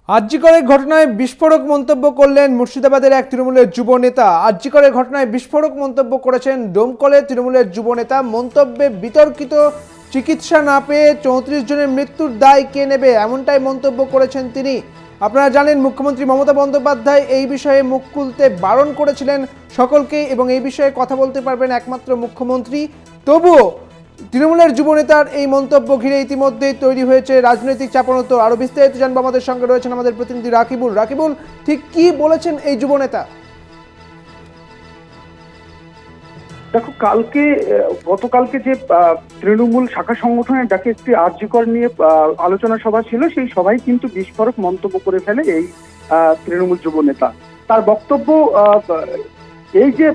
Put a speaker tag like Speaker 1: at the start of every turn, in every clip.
Speaker 1: আরজিকরের ঘটনায় বিস্ফোরক মন্তব্য করলেন মুর্শিদাবাদের এক তৃণমূলের যুব নেতা। আরজিকরের ঘটনায় বিস্ফোরক মন্তব্য করেছেন ডোমকলের তৃণমূলের যুব নেতা। মন্তব্যে বিতর্কিত চিকিৎসা না পেয়ে 34 জনের মৃত্যুর দায় কে নেবে, এমনটাই মন্তব্য করেছেন তিনি। আপনারা জানেন মুখ্যমন্ত্রী মমতা বন্দ্যোপাধ্যায় এই বিষয়ে মুখ খুলতে বারণ করেছিলেন সকলকেই, এবং এই বিষয়ে কথা বলতে পারবেন একমাত্র মুখ্যমন্ত্রী। তবুও তৃণমূলের যুবনেতার এই মন্তব্য ঘিরে ইতিমধ্যেই তৈরি হয়েছে রাজনৈতিক চাপানোতর। আরো বিস্তারিত জানবো, আমাদের সঙ্গে রয়েছেন আমাদের প্রতিনিধি রাকিবুল। রাকিবুল, ঠিক কি বলেছেন এই যুবনেতা?
Speaker 2: দেখো, গতকালকে যে তৃণমূল শাখা সংগঠনের ডাকে একটি আরজিকর নিয়ে আলোচনা সভা ছিল, সেই সভায় কিন্তু বিস্ফোরক মন্তব্য করে ফেলে এই তৃণমূল যুব নেতা। তার বক্তব্য, এই যে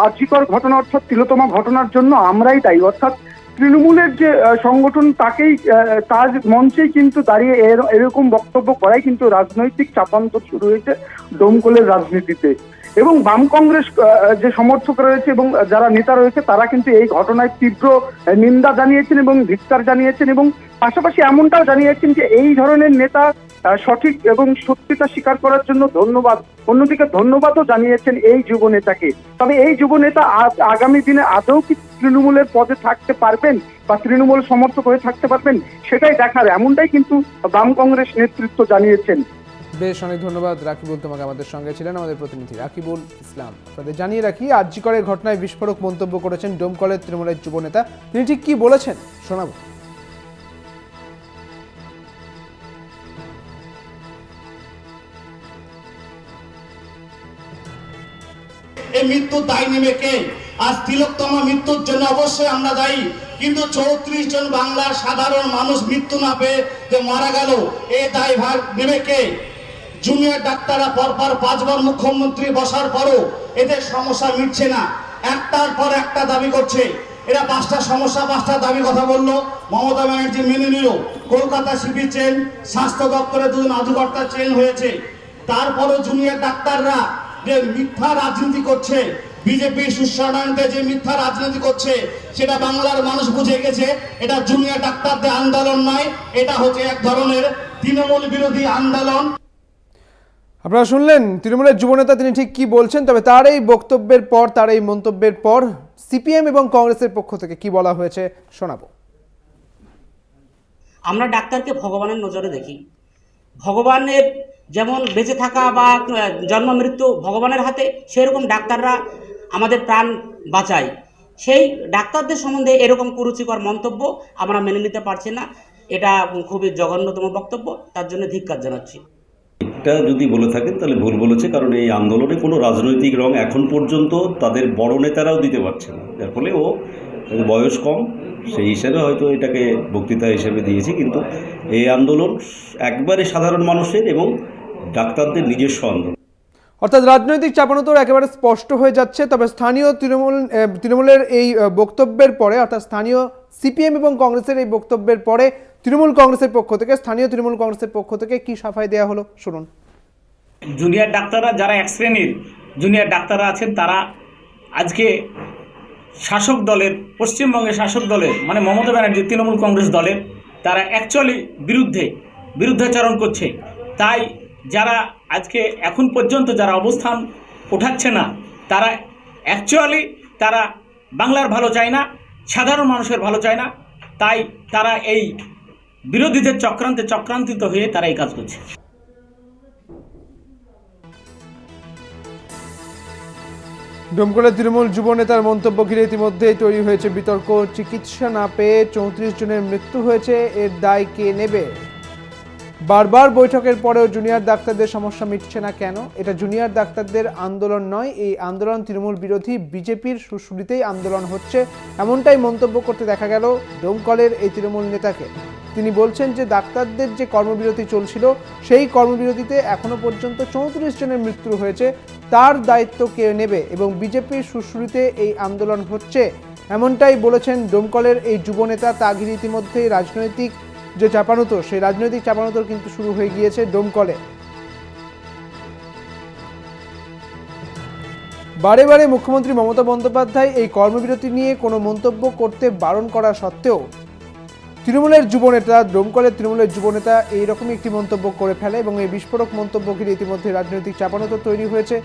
Speaker 2: আরজিকর ঘটনা অর্থাৎ তিলোত্তমা ঘটনার জন্য আমরাই দায়ী, অর্থাৎ তৃণমূলের যে সংগঠন তাকেই, তার মঞ্চেই কিন্তু দাঁড়িয়ে এরকম বক্তব্য করাই কিন্তু রাজনৈতিক চাপান্তর শুরু হয়েছে ডোমকলের রাজনীতিতে। এবং বাম কংগ্রেস যে সমর্থক রয়েছে এবং যারা নেতা রয়েছে তারা কিন্তু এই ঘটনায় তীব্র নিন্দা জানিয়েছেন এবং ধিক্কার জানিয়েছেন, এবং পাশাপাশি এমনটাও জানিয়েছেন যে এই ধরনের নেতা সঠিক এবং সত্যিটা স্বীকার করার জন্য ধন্যবাদ। অন্যদিকে ধন্যবাদও জানিয়েছেন এই যুব নেতাকে। তবে এই যুব নেতা আগামী দিনে আদৌ কি তৃণমূলের পদে থাকতে পারবেন বা তৃণমূল সমর্থক হয়ে থাকতে পারবেন, সেটাই দেখার, এমনটাই কিন্তু বাম কংগ্রেস নেতৃত্ব জানিয়েছেন।
Speaker 1: বেশ, অনেক ধন্যবাদ রাকিবুল, তোমাকে। আমাদের সঙ্গে ছিলেন আমাদের প্রতিনিধি রাকিবুল ইসলাম। আপনাদের জানিয়ে রাখি, আরজিকরের ঘটনায় বিস্ফোরক মন্তব্য করেছেন ডোমকলের তৃণমূলের যুব নেতা। তিনি ঠিক কি বলেছেন শোনাবো।
Speaker 3: এই মৃত্যুর দায় নেবে কে? আজ তিলোত্তমা মৃত্যুর জন্য অবশ্যই আমরা দায়ী, কিন্তু 34 জন বাংলার সাধারণ মানুষ মৃত্যু না পেয়ে যে মারা গেল, এই দায়ভার নেবে কে? জুনিয়র ডাক্তাররা পরপর 5 বার মুখ্যমন্ত্রী বসার পরও এদের সমস্যা মিটছে না, একটার পর একটা দাবি করছে। এরা 5টা সমস্যা 5টা দাবি কথা বললো, মমতা ব্যানার্জি মেনে নিল। কলকাতা সিপি চেন, স্বাস্থ্য দপ্তরে 2 জন আধিকর্তা চেন হয়েছে। তারপরও জুনিয়র ডাক্তাররা যে মিথ্যা রাজনীতি করছে, বিজেপি সুশাসনকে যে মিথ্যা রাজনীতি করছে, সেটা বাংলার মানুষ বুঝে গেছে। এটা জুনিয়র ডাক্তারদের আন্দোলন নয়, এটা হচ্ছে এক ধরনের তৃণমূল বিরোধী আন্দোলন।
Speaker 1: আপনারা শুনলেন তৃণমূলের যুবনেতা তিনি ঠিক কি বলছেন। তবে তার এই বক্তব্যের পর, তার এই মন্তব্যের পর সিপিএম এবং কংগ্রেসের পক্ষ থেকে কি বলা হয়েছে শোনাবো।
Speaker 4: আমরা ডাক্তারকে ভগবানের নজরে দেখি। ভগবানের যেমন বেঁচে থাকা বা জন্ম মৃত্যু ভগবানের হাতে, সেরকম ডাক্তাররা আমাদের প্রাণ বাঁচায়। সেই ডাক্তারদের সম্বন্ধে এরকম কুরুচিকর মন্তব্য আমরা মেনে নিতে পারছি না। এটা খুবই জঘন্যতম বক্তব্য, তার জন্য ধিক্কার জানাচ্ছি।
Speaker 5: এটা যদি বলে থাকেন তাহলে ভুল বলেছে, কারণ এই আন্দোলনে কোনো রাজনৈতিক রং এখন পর্যন্ত তাদের বড় নেতারাও দিতে পারছে না, যার ফলে ও বয়স কম, সেই হিসেবে হয়তো এটাকে বক্তৃতা হিসেবে দিয়েছি। কিন্তু এই আন্দোলন একবারে সাধারণ মানুষের এবং ডাক্তারদের নিজস্ব আন্দোলন।
Speaker 1: অর্থাৎ রাজনৈতিক চাপানোতর একেবারে স্পষ্ট হয়ে যাচ্ছে। তবে স্থানীয় তৃণমূলের এই বক্তব্যের পরে, অর্থাৎ স্থানীয় সিপিএম এবং কংগ্রেসের এই বক্তব্যের পরে তৃণমূল কংগ্রেসের পক্ষ থেকে, স্থানীয় তৃণমূল কংগ্রেসের পক্ষ থেকে কি সাফাই দেওয়া হলো শুনুন।
Speaker 6: জুনিয়র ডাক্তাররা, যারা এক শ্রেণীর জুনিয়র ডাক্তাররা আছেন, তারা আজকে শাসক দলের, পশ্চিমবঙ্গের শাসক দলের মানে মমতা ব্যানার্জি তৃণমূল কংগ্রেস দলের, তারা অ্যাকচুয়ালি বিরুদ্ধাচরণ করছে। তাই যারা আজকে এখন পর্যন্ত যারা অবস্থান ওঠাচ্ছে না, তারা অ্যাকচুয়ালি তারা বাংলার ভালো চায় না, সাধারণ মানুষের ভালো চায় না। তাই তারা এই বিরোধীদের চক্রান্তিত হয়ে তারা এই কাজ করছে।
Speaker 1: ডোমকলের তৃণমূল যুব নেতার মন্তব্য ঘিরে ইতিমধ্যেই তৈরি হয়েছে বিতর্ক। চিকিৎসা না পেয়ে 34 জনের মৃত্যু হয়েছে, এর দায় কে নেবে? বারবার বৈঠকের পরেও জুনিয়র ডাক্তারদের সমস্যা মিটছে না কেন? এটা জুনিয়র ডাক্তারদের আন্দোলন নয়, এই আন্দোলন তৃণমূল বিরোধী বিজেপির সুশুলিতেই আন্দোলন হচ্ছে, এমনটাই মন্তব্য করতে দেখা গেল ডোমকলের এই তৃণমূল নেতাকে। তিনি বলছেন যে ডাক্তারদের যে কর্মবিরতি চলছিল, সেই কর্মবিরতিতে এখনো পর্যন্ত 34 জনের মৃত্যু হয়েছে, তার দায়িত্ব কে নেবে? এবং বিজেপির সুশুলিতে এই আন্দোলন হচ্ছে, এমনটাই বলেছেন ডোমকলের এই যুব নেতা। তা ঘিরে ইতিমধ্যেই রাজনৈতিক যে চাপানোতর, সেই রাজনৈতিক চাপানোতর কিন্তু শুরু হয়ে গিয়েছে ডোমকলে। বারে বারে মুখ্যমন্ত্রী মমতা বন্দ্যোপাধ্যায় এই কর্মবিরতি নিয়ে কোনো মন্তব্য করতে বারণ করা সত্ত্বেও তৃণমূলের যুবনেতা, ডোমকলের তৃণমূলের যুবনেতা এইরকমই একটি মন্তব্য করে ফেলে এবং এই বিস্ফোরক মন্তব্য ঘিরে ইতিমধ্যে রাজনৈতিক চাপানোতর তৈরি হয়েছে।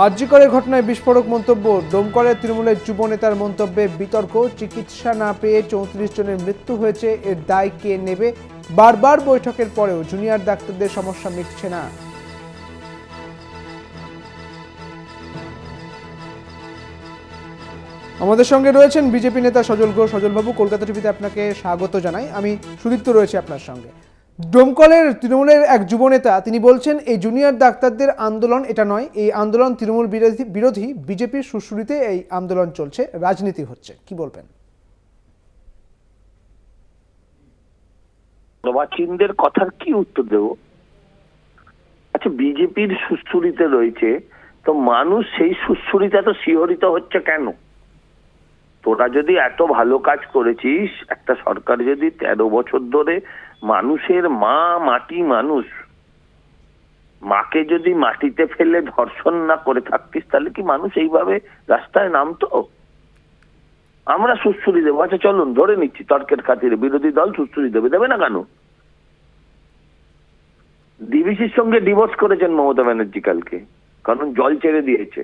Speaker 1: আরজিকরের ঘটনায় বিস্ফোরক মন্তব্য, ডোমকলের তৃণমূলের যুবনেতার মন্তব্যে বিতর্ক, চিকিৎসা না পেয়ে 34 জনের মৃত্যু হয়েছে, এর দায় কে নেবে? বারবার বৈঠকের পরেও জুনিয়র ডাক্তারদের সমস্যা মিটছে না। আমাদের সঙ্গে রয়েছেন বিজেপি নেতা সজল ঘোষ। সজলবাবু, কলকাতা টিভিতে আপনাকে স্বাগত জানাই। আমি সুদীপ্ত রয়েছে আপনার সঙ্গে। ডোমকলের তৃণমূলের এক যুবনেতা তিনি বলছেন এই জুনিয়র ডাক্তারদের আন্দোলন এটা নয়, এই আন্দোলন তৃণমূল বিরোধী বিজেপির সুরসুরিতে এই আন্দোলন চলছে, রাজনীতি হচ্ছে, কি বলবেন?
Speaker 7: নবাচিনদের কথার কি উত্তর দেব? আচ্ছা, বিজেপির সুশ্রুরিতে রয়েছে তো মানুষ সেই সুশ্রুরিতে এত শিহরিত হচ্ছে কেন? তোরা যদি এত ভালো কাজ করেছিস, একটা সরকার যদি 13 বছর ধরে মানুষের মা, মাটি মানুষ, মাকে যদি মাটিতে ফেলে ধর্ষণ না করে থাকতিস, তাহলে কি মানুষ এইভাবে রাস্তায় নামতো? আমরা সুশ্রুরি দেবো। আচ্ছা চলুন ধরে নিচ্ছি তর্কের খাতিরে বিরোধী দল সুশ্রুরি দেবে না কেন? ডিভিসির সঙ্গে ডিভোর্স করেছেন মমতা ব্যানার্জি কালকে, কারণ জল ছেড়ে দিয়েছে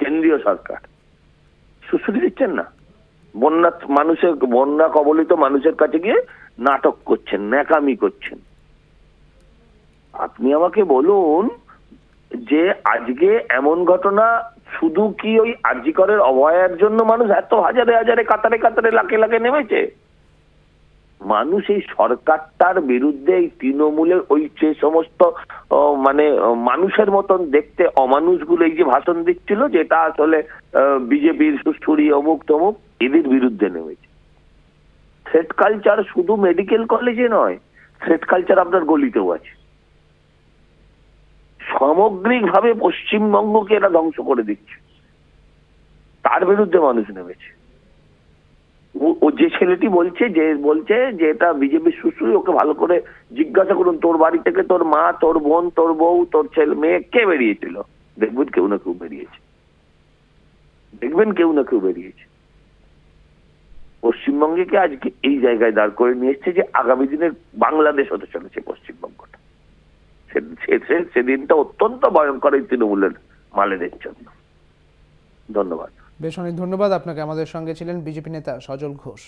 Speaker 7: কেন্দ্রীয় সরকার। সুশ্রুতি দিচ্ছেন না, বন্যা কবলিত মানুষের কাছে গিয়ে নাটক করছেন, ন্যাকামি করছেন। আপনি আমাকে বলুন যে আজকে এমন ঘটনা শুধু কি ওই আরজিকরের অভয়ার জন্য মানুষ এত হাজারে হাজারে কাতারে কাতারে লাখে লাখে নেমেছে? মানুষ এই সরকারটার বিরুদ্ধে এই তৃণমূলের ওই যে সমস্ত মানুষের মতন দেখতে অমানুষগুলো এই যে ভাষণ দিচ্ছিল, যেটা আসলে বিজেপির সুস্থুরি অমুক তমুক, এদের বিরুদ্ধে নেমেছে। থ্রেট কালচার শুধু মেডিকেল কলেজে নয়, থ্রেট কালচার আপনার গলিতেও আছে। সামগ্রিকভাবে পশ্চিমবঙ্গকে এরা ধ্বংস করে দিচ্ছে, তার বিরুদ্ধে মানুষ নেমেছে। ও যে ছেলেটি বলছে যে এটা বিজেপির সুশ্রী, ওকে ভালো করে জিজ্ঞাসা করুন তোর বাড়ি থেকে তোর মা, তোর বোন, তোর বউ, তোর ছেলে মেয়ে কে বেরিয়েছিল? দেখবেন কেউ না কেউ বেরিয়েছে, পশ্চিমবঙ্গকে আজকে এই জায়গায় দাঁড় করে নিয়ে এসছে যে আগামী দিনের বাংলাদেশ হতে চলেছে পশ্চিমবঙ্গটা। সেদিনটা অত্যন্ত ভয়ঙ্কর এই তৃণমূলের মালেদের জন্য। ধন্যবাদ।
Speaker 1: বেশ, অনেক ধন্যবাদ আপনাকে। আমাদের সঙ্গে ছিলেন বিজেপি নেতা সজল ঘোষ।